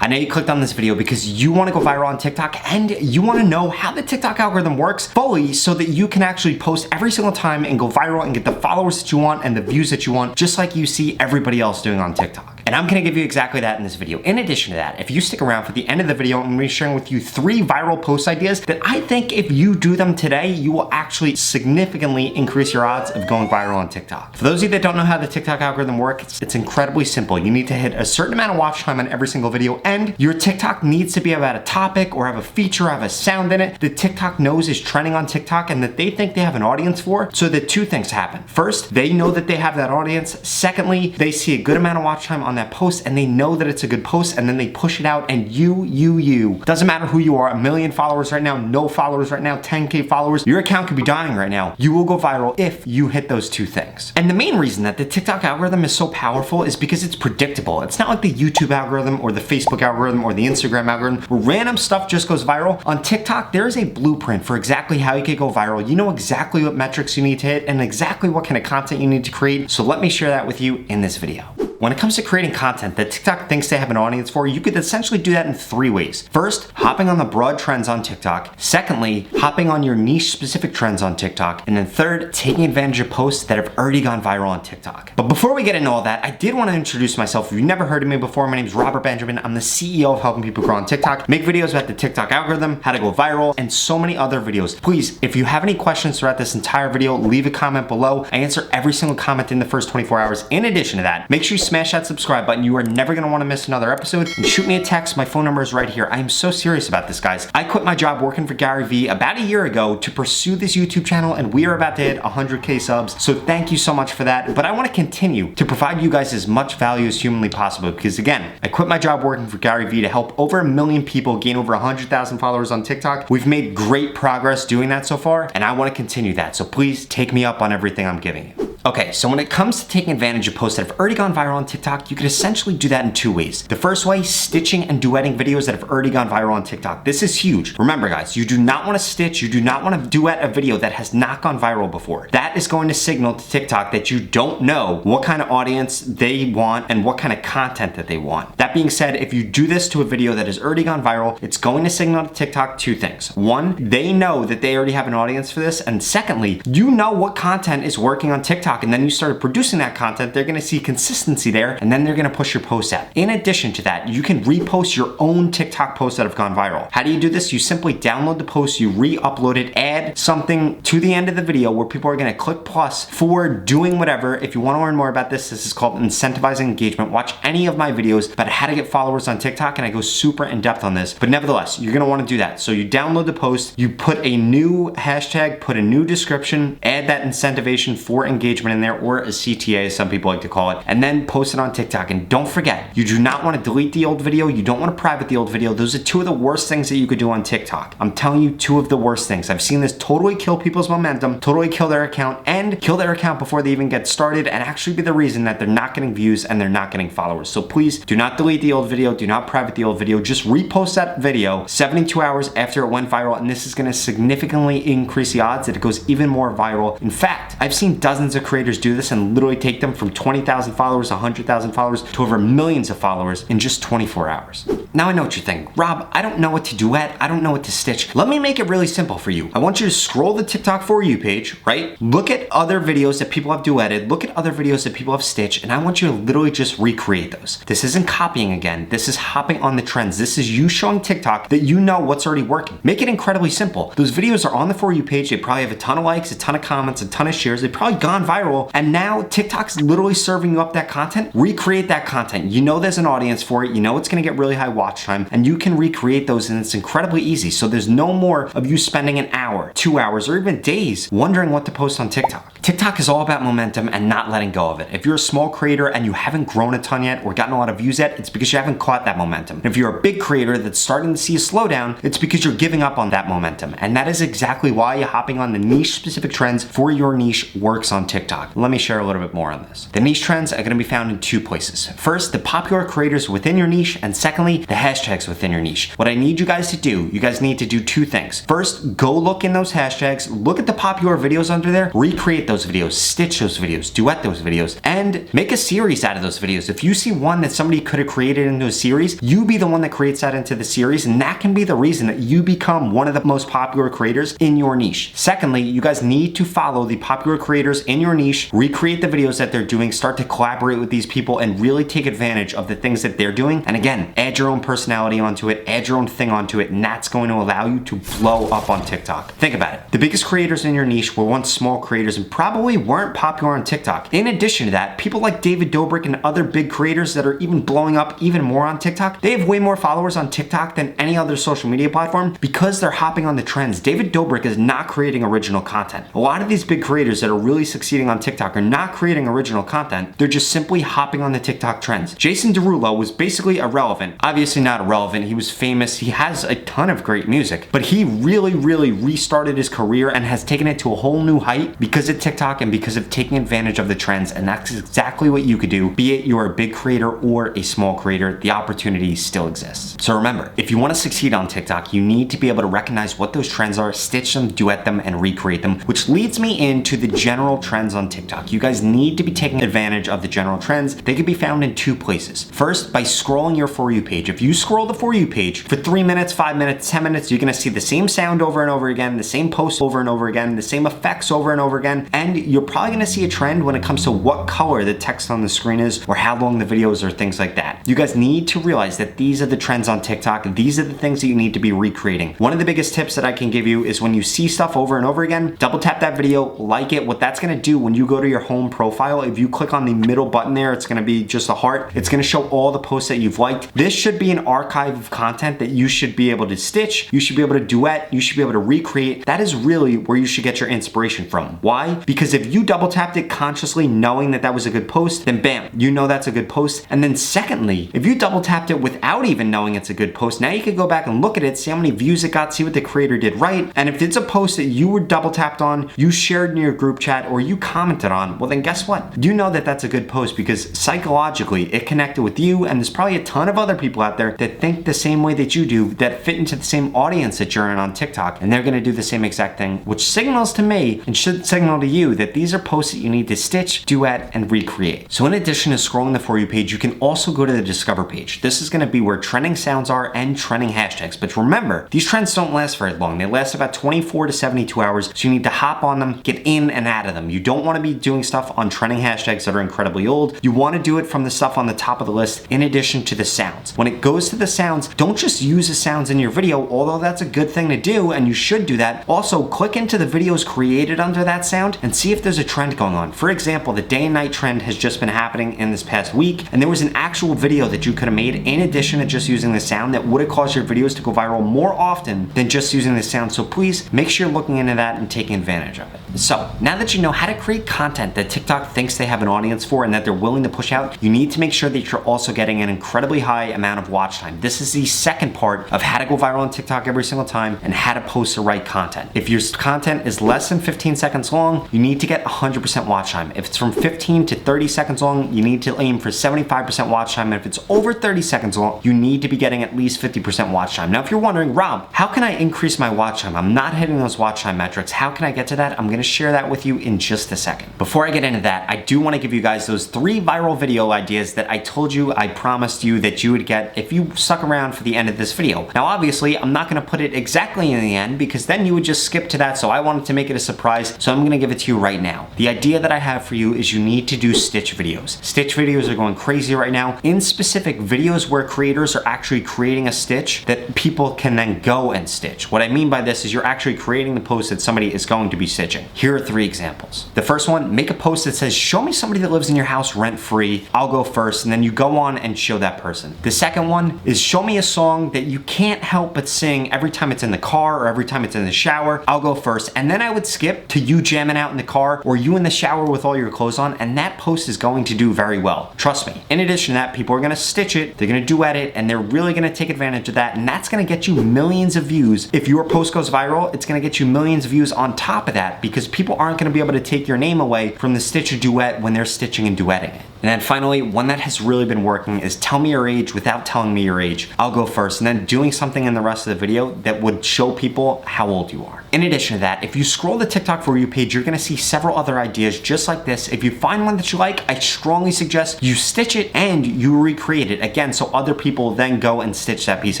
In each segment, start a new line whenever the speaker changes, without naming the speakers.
I know you clicked on this video because you want to go viral on TikTok and you want to know how the TikTok algorithm works fully so that you can actually post every single time and go viral and get the followers that you want and the views that you want, just like you see everybody else doing on TikTok. And I'm going to give you exactly that in this video. In addition to that, if you stick around for the end of the video, I'm going to be sharing with you 3 viral post ideas that I think if you do them today, you will actually significantly increase your odds of going viral on TikTok. For those of you that don't know how the TikTok algorithm works, it's incredibly simple. You need to hit a certain amount of watch time on every single video, and your TikTok needs to be about a topic or have a feature, have a sound in it that TikTok knows is trending on TikTok and that they think they have an audience for, so that 2 things happen. First, they know that they have that audience. Secondly, they see a good amount of watch time on that post and they know that it's a good post, and then they push it out, and you, doesn't matter who you are, 1 million followers right now, no followers right now, 10K followers, your account could be dying right now. You will go viral if you hit those 2 things. And the main reason that the TikTok algorithm is so powerful is because it's predictable. It's not like the YouTube algorithm or the Facebook algorithm or the Instagram algorithm where random stuff just goes viral. On TikTok, there is a blueprint for exactly how you can go viral. You know exactly what metrics you need to hit and exactly what kind of content you need to create. So let me share that with you in this video. When it comes to creating content that TikTok thinks they have an audience for, you could essentially do that in 3 ways. First, hopping on the broad trends on TikTok. Secondly, hopping on your niche specific trends on TikTok. And then third, taking advantage of posts that have already gone viral on TikTok. But before we get into all that, I did want to introduce myself. If you've never heard of me before, my name is Robert Benjamin. I'm the CEO of helping people grow on TikTok, make videos about the TikTok algorithm, how to go viral, and so many other videos. Please, if you have any questions throughout this entire video, leave a comment below. I answer every single comment in the first 24 hours. In addition to that, make sure you smash that subscribe button. You are never going to want to miss another episode. And shoot me a text. My phone number is right here. I am so serious about this, guys. I quit my job working for Gary Vee about a year ago to pursue this YouTube channel, and we are about to hit 100K subs. So thank you so much for that. But I want to continue to provide you guys as much value as humanly possible, because again, I quit my job working for Gary Vee to help over 1 million people gain over 100,000 followers on TikTok. We've made great progress doing that so far, and I want to continue that. So please take me up on everything I'm giving you. Okay, so when it comes to taking advantage of posts that have already gone viral on TikTok, you could essentially do that in 2 ways. The first way, stitching and duetting videos that have already gone viral on TikTok. This is huge. Remember guys, you do not want to stitch, you do not want to duet a video that has not gone viral before. That is going to signal to TikTok that you don't know what kind of audience they want and what kind of content that they want. That being said, if you do this to a video that has already gone viral, it's going to signal to TikTok 2 things. 1, they know that they already have an audience for this, and secondly, you know what content is working on TikTok, and then you started producing that content, they're gonna see consistency there, and then they're gonna push your posts out. In addition to that, you can repost your own TikTok posts that have gone viral. How do you do this? You simply download the post, you re-upload it, add something to the end of the video where people are gonna click plus for doing whatever. If you wanna learn more about this, this is called incentivizing engagement. Watch any of my videos about how to get followers on TikTok, and I go super in depth on this, but nevertheless, you're gonna wanna do that. So you download the post, you put a new hashtag, put a new description, add that incentivization for engagement in there, or a CTA as some people like to call it, and then post it on TikTok. And don't forget, you do not want to delete the old video, you don't want to private the old video. Those are 2 of the worst things that you could do on TikTok. I'm telling you, 2 of the worst things. I've seen this totally kill people's momentum, totally kill their account, and kill their account before they even get started, and actually be the reason that they're not getting views and they're not getting followers. So please do not delete the old video, do not private the old video, just repost that video 72 hours after it went viral, and this is going to significantly increase the odds that it goes even more viral. In fact, I've seen dozens of creators do this and literally take them from 20,000 followers, 100,000 followers to over millions of followers in just 24 hours. Now I know what you think. Rob, I don't know what to duet. I don't know what to stitch. Let me make it really simple for you. I want you to scroll the TikTok For You page, right? Look at other videos that people have duetted. Look at other videos that people have stitched, and I want you to literally just recreate those. This isn't copying again. This is hopping on the trends. This is you showing TikTok that you know what's already working. Make it incredibly simple. Those videos are on the For You page. They probably have a ton of likes, a ton of comments, a ton of shares. They've probably gone viral, and now TikTok's literally serving you up that content. Recreate that content. You know there's an audience for it. You know it's gonna get really high watch time, and you can recreate those, and it's incredibly easy. So there's no more of you spending an hour, 2 hours, or even days wondering what to post on TikTok. TikTok is all about momentum and not letting go of it. If you're a small creator and you haven't grown a ton yet or gotten a lot of views yet, it's because you haven't caught that momentum. If you're a big creator that's starting to see a slowdown, it's because you're giving up on that momentum. And that is exactly why hopping on the niche specific trends for your niche works on TikTok. Let me share a little bit more on this. The niche trends are gonna be found in 2 places. First, the popular creators within your niche, and secondly, the hashtags within your niche. What I need you guys to do, you guys need to do 2 things. First, go look in those hashtags, look at the popular videos under there, recreate those those videos, stitch those videos, duet those videos, and make a series out of those videos. If you see one that somebody could have created into a series, you be the one that creates that into the series, and that can be the reason that you become one of the most popular creators in your niche. Secondly, you guys need to follow the popular creators in your niche, recreate the videos that they're doing, start to collaborate with these people, and really take advantage of the things that they're doing. And again, add your own personality onto it, add your own thing onto it, and that's going to allow you to blow up on TikTok. Think about it. The biggest creators in your niche were once small creators and probably weren't popular on TikTok. In addition to that, people like David Dobrik and other big creators that are even blowing up even more on TikTok, they have way more followers on TikTok than any other social media platform because they're hopping on the trends. David Dobrik is not creating original content. A lot of these big creators that are really succeeding on TikTok are not creating original content. They're just simply hopping on the TikTok trends. Jason Derulo was basically irrelevant. Obviously not irrelevant. He was famous. He has a ton of great music, but he really restarted his career and has taken it to a whole new height because of TikTok and because of taking advantage of the trends. And that's exactly what you could do. Be it you're a big creator or a small creator, the opportunity still exists. So remember, if you want to succeed on TikTok, you need to be able to recognize what those trends are, stitch them, duet them, and recreate them, which leads me into the general trends on TikTok. You guys need to be taking advantage of the general trends. They can be found in two places. First, by scrolling your For You page. If you scroll the For You page for 3 minutes, 5 minutes, 10 minutes, you're gonna see the same sound over and over again, the same post over and over again, the same effects over and over again, and you're probably gonna see a trend when it comes to what color the text on the screen is or how long the videos are, things like that. You guys need to realize that these are the trends on TikTok. These are the things that you need to be recreating. One of the biggest tips that I can give you is when you see stuff over and over again, double tap that video, like it. What that's gonna do when you go to your home profile, if you click on the middle button there, it's gonna be just a heart. It's gonna show all the posts that you've liked. This should be an archive of content that you should be able to stitch, you should be able to duet, you should be able to recreate. That is really where you should get your inspiration from. Why? Because if you double tapped it consciously knowing that that was a good post, then bam, you know that's a good post. And then secondly, if you double tapped it without even knowing it's a good post, now you can go back and look at it, see how many views it got, see what the creator did right. And if it's a post that you were double tapped on, you shared in your group chat, or you commented on, well then guess what? You know that that's a good post because psychologically it connected with you, and there's probably a ton of other people out there that think the same way that you do, that fit into the same audience that you're in on TikTok, and they're gonna do the same exact thing, which signals to me and should signal to you that these are posts that you need to stitch, duet, and recreate. So in addition to scrolling the For You page, you can also go to the Discover page. This is gonna be where trending sounds are and trending hashtags. But remember, these trends don't last very long. They last about 24 to 72 hours, so you need to hop on them, get in and out of them. You don't wanna be doing stuff on trending hashtags that are incredibly old. You wanna do it from the stuff on the top of the list in addition to the sounds. When it goes to the sounds, don't just use the sounds in your video, although that's a good thing to do and you should do that. Also, click into the videos created under that sound and see if there's a trend going on. For example, the day and night trend has just been happening in this past week, and there was an actual video that you could have made in addition to just using the sound that would have caused your videos to go viral more often than just using the sound. So please make sure you're looking into that and taking advantage of it. So now that you know how to create content that TikTok thinks they have an audience for and that they're willing to push out, you need to make sure that you're also getting an incredibly high amount of watch time. This is the second part of how to go viral on TikTok every single time and how to post the right content. If your content is less than 15 seconds long, you need to get 100% watch time. If it's from 15 to 30 seconds long, you need to aim for 75% watch time. And if it's over 30 seconds long, you need to be getting at least 50% watch time. Now, if you're wondering, Rob, how can I increase my watch time? I'm not hitting those watch time metrics. How can I get to that? I'm gonna share that with you in just a second. Before I get into that, I do wanna give you guys those 3 viral video ideas that I told you, I promised you that you would get if you stuck around for the end of this video. Now, obviously, I'm not gonna put it exactly in the end because then you would just skip to that, so I wanted to make it a surprise, so I'm gonna give it to you right now. The idea that I have for you is you need to do stitch videos. Stitch videos are going crazy right now. In specific, videos where creators are actually creating a stitch that people can then go and stitch. What I mean by this is you're actually creating the post that somebody is going to be stitching. Here are 3 examples. The first one, make a post that says, show me somebody that lives in your house rent-free. I'll go first, and then you go on and show that person. The second one is show me a song that you can't help but sing every time it's in the car or every time it's in the shower. I'll go first, and then I would skip to you jamming out in the car or you in the shower with all your clothes on, and that post is going to do very well. Trust me. In addition to that, people are gonna stitch it, they're gonna duet it, and they're really gonna take advantage of that, and that's gonna get you millions of views. If your post goes viral, it's gonna get you millions of views on top of that because people aren't gonna be able to take your name away from the stitch or duet when they're stitching and duetting it. And then finally, one that has really been working is tell me your age without telling me your age. I'll go first, and then doing something in the rest of the video that would show people how old you are. In addition to that, if you scroll the TikTok For You page, you're gonna see several other ideas just like this. If you find one that you like, I strongly suggest you stitch it and you recreate it again so other people then go and stitch that piece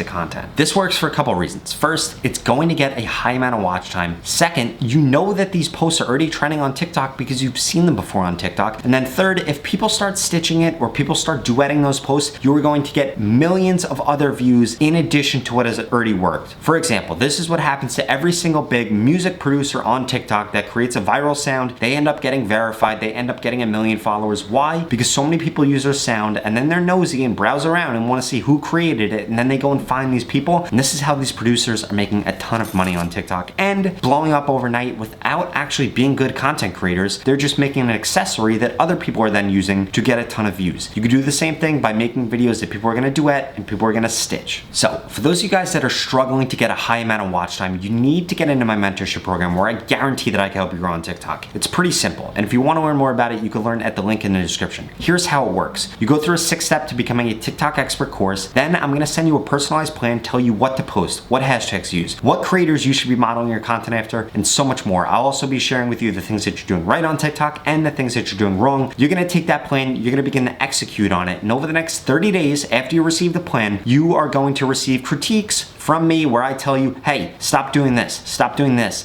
of content. This works for a couple reasons. First, it's going to get a high amount of watch time. Second, you know that these posts are already trending on TikTok because you've seen them before on TikTok. And then third, if people start stitching it or people start duetting those posts, you're going to get millions of other views in addition to what has already worked. For example, this is what happens to every single big music producer on TikTok that creates a viral sound. They end up getting verified. They end up getting 1 million followers. Why? Because so many people use their sound and then they're nosy and browse around and want to see who created it, and then they go and find these people. And this is how these producers are making a ton of money on TikTok and blowing up overnight without actually being good content creators. They're just making an accessory that other people are then using to get a ton of views. You could do the same thing by making videos that people are going to duet and people are going to stitch. So for those of you guys that are struggling to get a high amount of watch time, you need to get into my mentorship program where I guarantee that I can help you grow on TikTok. It's pretty simple, and if you want to learn more about it, you can learn at the link in the description. Here's how it works. You go through a 6-step to becoming a TikTok expert course. Then I'm going to send you a personalized plan, tell you what to post, what hashtags to use, what creators you should be modeling your content after, and so much more. I'll also be sharing with you the things that you're doing right on TikTok and the things that you're doing wrong. You're going to take that plan, you're going to begin to execute on it, and over the next 30 days after you receive the plan, you are going to receive critiques from me where I tell you, hey, stop doing this,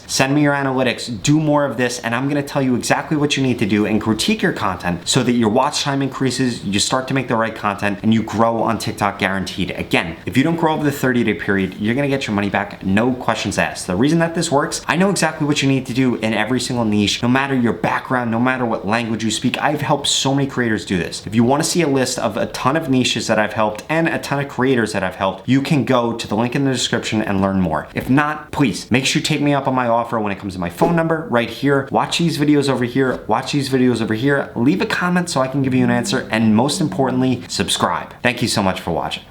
send me your analytics, do more of this, and I'm gonna tell you exactly what you need to do and critique your content so that your watch time increases, you start to make the right content, and you grow on TikTok guaranteed. Again, if you don't grow over the 30-day period, you're gonna get your money back, no questions asked. The reason that this works, I know exactly what you need to do in every single niche, no matter your background, no matter what language you speak. I've helped so many creators do this. If you wanna see a list of a ton of niches that I've helped and a ton of creators that I've helped, you can go to the link in the description and learn more. If not, please make sure you take me up on my offer when it comes to my phone number right here. Watch these videos over here, watch these videos over here, leave a comment so I can give you an answer, and most importantly, subscribe. Thank you so much for watching.